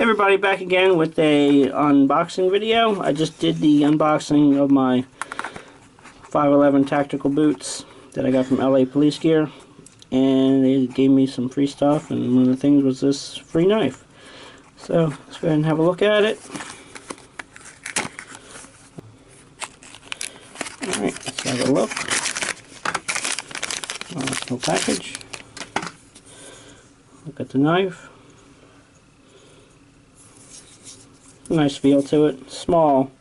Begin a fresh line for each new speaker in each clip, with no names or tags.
Everybody, back again with a unboxing video. I just did the unboxing of my 511 tactical boots that I got from LA Police Gear, and they gave me some free stuff, and one of the things was this free knife. So let's go ahead and have a look at it. Alright, let's have a look. Nice little package. Look at the knife. Nice feel to it. Small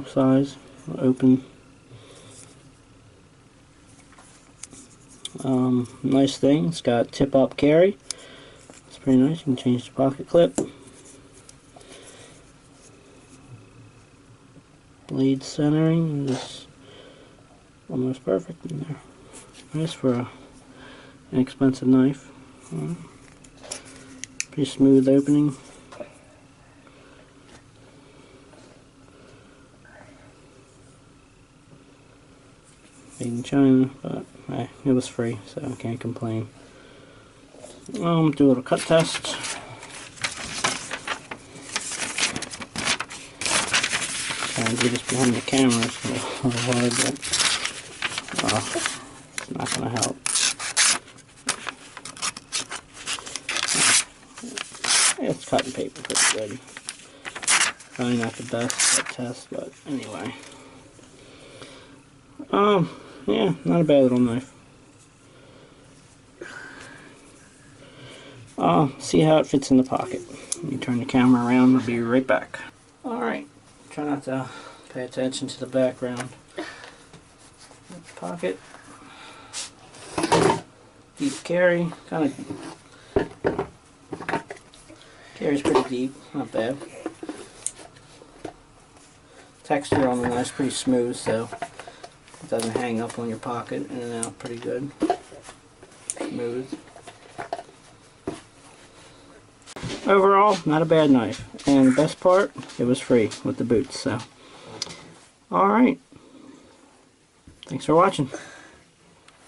size, open. Nice thing. It's got tip-up carry. It's pretty nice. You can change the pocket clip. Blade centering is almost perfect in there. Nice for an inexpensive knife. Pretty smooth opening. Made in China, but hey, it was free, so I can't complain. Do a little cut test. Trying to do this behind the camera, it's a little hard, but it's not going to help. It's cutting paper pretty good. Probably not the best at test, but anyway. Yeah, not a bad little knife. See how it fits in the pocket. Let me turn the camera around, I'll be right back. Alright, try not to pay attention to the background. Pocket. Deep carry, kind of carries pretty deep, not bad. Texture on the knife's pretty smooth, so it doesn't hang up on your pocket, in and out pretty good. Smooth. Overall, not a bad knife. And the best part, it was free with the boots, so. Alright. Thanks for watching.